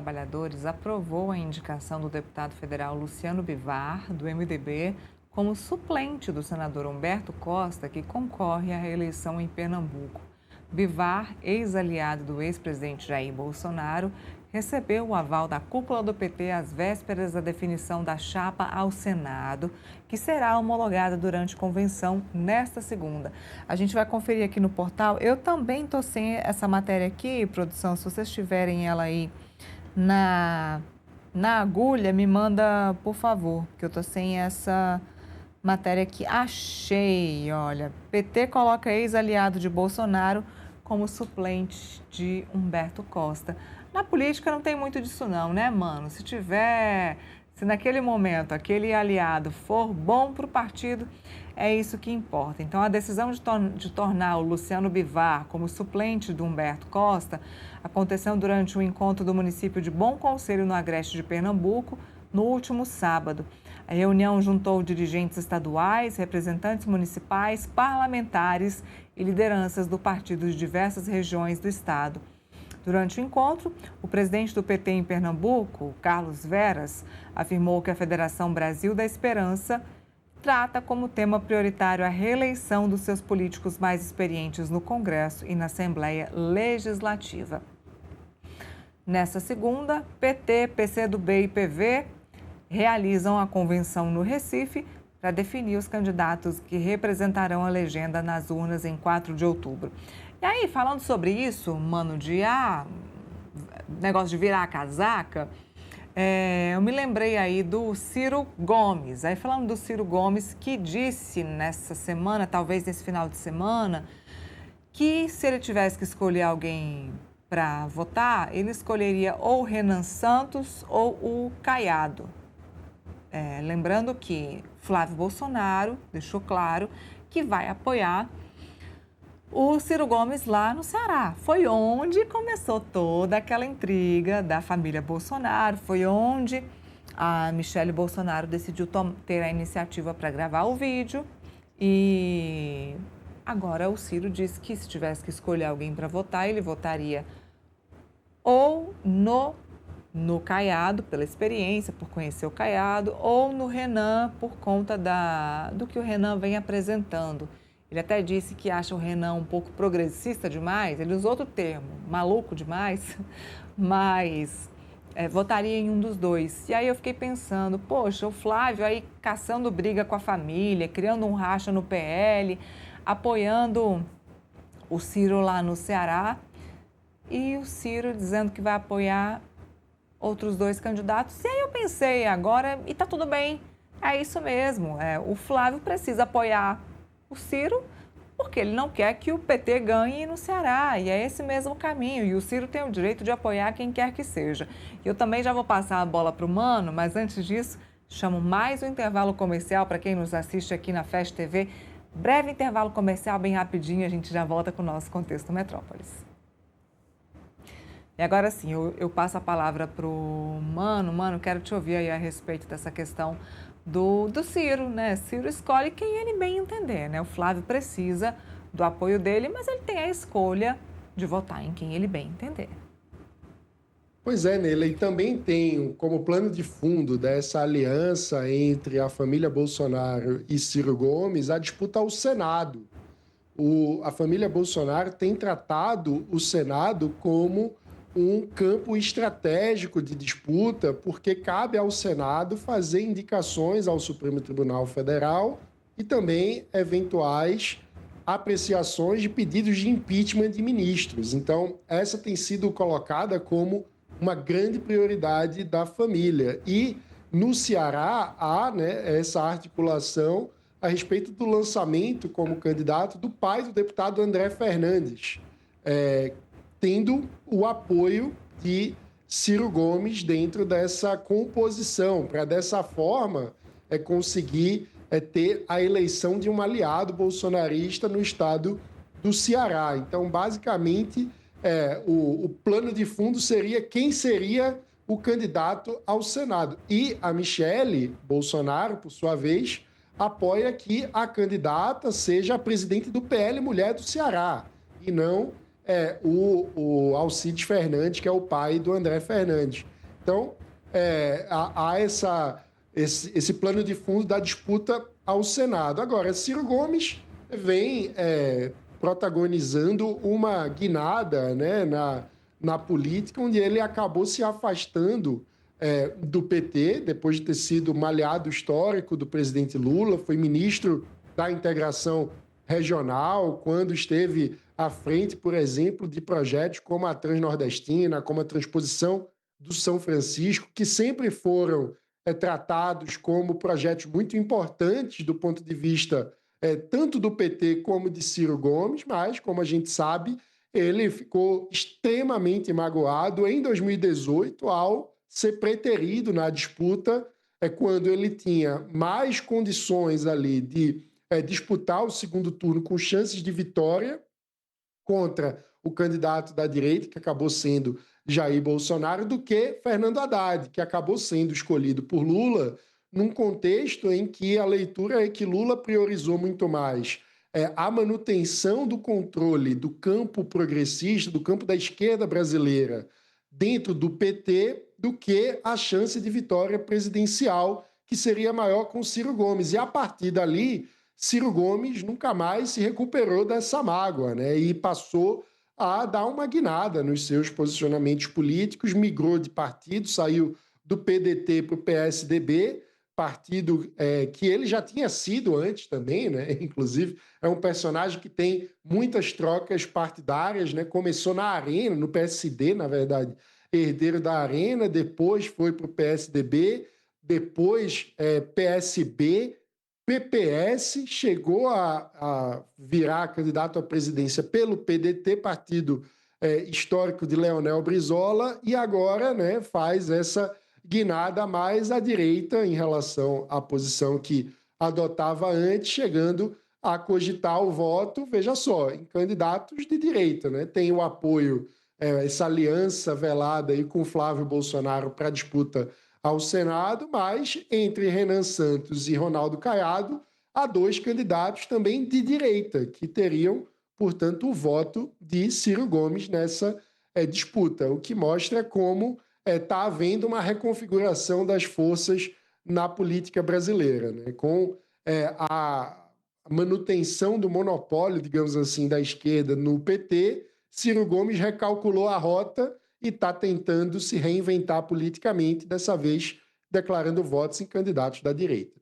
Trabalhadores aprovou a indicação do deputado federal Luciano Bivar, do MDB, como suplente do senador Humberto Costa, que concorre à reeleição em Pernambuco. Bivar, ex-aliado do ex-presidente Jair Bolsonaro, recebeu o aval da cúpula do PT às vésperas da definição da chapa ao Senado, que será homologada durante convenção nesta segunda. A gente vai conferir aqui no portal. Eu também estou sem essa matéria aqui, produção. Se vocês tiverem ela aí na agulha, me manda, por favor, que eu estou sem essa matéria aqui. Achei, olha. PT coloca ex-aliado de Bolsonaro como suplente de Humberto Costa. Na política não tem muito disso não, né, mano? Se naquele momento aquele aliado for bom para o partido, é isso que importa. Então, a decisão de tornar o Luciano Bivar como suplente do Humberto Costa aconteceu durante um encontro do município de Bom Conselho, no Agreste de Pernambuco, no último sábado. A reunião juntou dirigentes estaduais, representantes municipais, parlamentares e lideranças do partido de diversas regiões do estado. Durante o encontro, o presidente do PT em Pernambuco, Carlos Veras, afirmou que a Federação Brasil da Esperança trata como tema prioritário a reeleição dos seus políticos mais experientes no Congresso e na Assembleia Legislativa. Nessa segunda, PT, PCdoB e PV realizam a convenção no Recife para definir os candidatos que representarão a legenda nas urnas em 4 de outubro. E aí, falando sobre isso, mano, negócio de virar a casaca, eu me lembrei aí do Ciro Gomes. Aí, falando do Ciro Gomes, que disse nessa semana, talvez nesse final de semana, que se ele tivesse que escolher alguém para votar, ele escolheria ou o Renan Santos ou o Caiado. Lembrando que Flávio Bolsonaro deixou claro que vai apoiar o Ciro Gomes lá no Ceará. Foi onde começou toda aquela intriga da família Bolsonaro, foi onde a Michele Bolsonaro decidiu ter a iniciativa para gravar o vídeo e agora o Ciro disse que se tivesse que escolher alguém para votar, ele votaria ou no Caiado, pela experiência, por conhecer o Caiado, ou no Renan, por conta do que o Renan vem apresentando. Ele até disse que acha o Renan um pouco progressista demais, ele usou outro termo, maluco demais, mas votaria em um dos dois. E aí eu fiquei pensando, poxa, o Flávio aí caçando briga com a família, criando um racha no PL, apoiando o Ciro lá no Ceará, e o Ciro dizendo que vai apoiar outros dois candidatos. E aí eu pensei agora, e tá tudo bem, é isso mesmo, o Flávio precisa apoiar o Ciro porque ele não quer que o PT ganhe no Ceará, e é esse mesmo caminho, e o Ciro tem o direito de apoiar quem quer que seja. Eu também já vou passar a bola para o Mano, mas antes disso, chamo mais um intervalo comercial para quem nos assiste aqui na Fast TV. Breve intervalo comercial, bem rapidinho, a gente já volta com o nosso Contexto Metrópolis. E agora sim, eu passo a palavra para o Mano. Mano, quero te ouvir aí a respeito dessa questão do Ciro, né? Ciro escolhe quem ele bem entender, né? O Flávio precisa do apoio dele, mas ele tem a escolha de votar em quem ele bem entender. Pois é, Neila, e também tem como plano de fundo dessa aliança entre a família Bolsonaro e Ciro Gomes a disputa ao Senado. A família Bolsonaro tem tratado o Senado como um campo estratégico de disputa, porque cabe ao Senado fazer indicações ao Supremo Tribunal Federal e também eventuais apreciações de pedidos de impeachment de ministros. Então, essa tem sido colocada como uma grande prioridade da família. E no Ceará há, essa articulação a respeito do lançamento como candidato do pai do deputado André Fernandes, tendo o apoio de Ciro Gomes dentro dessa composição, para dessa forma conseguir ter a eleição de um aliado bolsonarista no estado do Ceará. Então, basicamente, o plano de fundo seria quem seria o candidato ao Senado. E a Michele Bolsonaro, por sua vez, apoia que a candidata seja a presidente do PL Mulher do Ceará, e não o Alcides Fernandes, que é o pai do André Fernandes. Então, há esse plano de fundo da disputa ao Senado. Agora, Ciro Gomes vem protagonizando uma guinada, né, na política, onde ele acabou se afastando do PT, depois de ter sido malhado histórico do presidente Lula, foi ministro da integração regional, quando esteve à frente, por exemplo, de projetos como a Transnordestina, como a transposição do São Francisco, que sempre foram tratados como projetos muito importantes do ponto de vista tanto do PT como de Ciro Gomes, mas, como a gente sabe, ele ficou extremamente magoado em 2018 ao ser preterido na disputa, quando ele tinha mais condições ali de disputar o segundo turno com chances de vitória contra o candidato da direita, que acabou sendo Jair Bolsonaro, do que Fernando Haddad, que acabou sendo escolhido por Lula num contexto em que a leitura é que Lula priorizou muito mais a manutenção do controle do campo progressista, do campo da esquerda brasileira, dentro do PT, do que a chance de vitória presidencial, que seria maior com Ciro Gomes. E a partir dali, Ciro Gomes nunca mais se recuperou dessa mágoa, né? E passou a dar uma guinada nos seus posicionamentos políticos, migrou de partido, saiu do PDT para o PSDB, partido que ele já tinha sido antes também, né? Inclusive, é um personagem que tem muitas trocas partidárias, né? Começou na Arena, no PSD, na verdade, herdeiro da Arena, depois foi para o PSDB, depois PSB, PPS, chegou a virar candidato à presidência pelo PDT, partido histórico de Leonel Brizola, e agora, né, faz essa guinada mais à direita em relação à posição que adotava antes, chegando a cogitar o voto, veja só, em candidatos de direita, né? Tem o apoio, essa aliança velada aí com Flávio Bolsonaro para a disputa ao Senado, mas entre Renan Santos e Ronaldo Caiado, há dois candidatos também de direita, que teriam, portanto, o voto de Ciro Gomes nessa disputa, o que mostra como está havendo uma reconfiguração das forças na política brasileira, né? Com a manutenção do monopólio, digamos assim, da esquerda no PT, Ciro Gomes recalculou a rota e está tentando se reinventar politicamente, dessa vez declarando votos em candidatos da direita.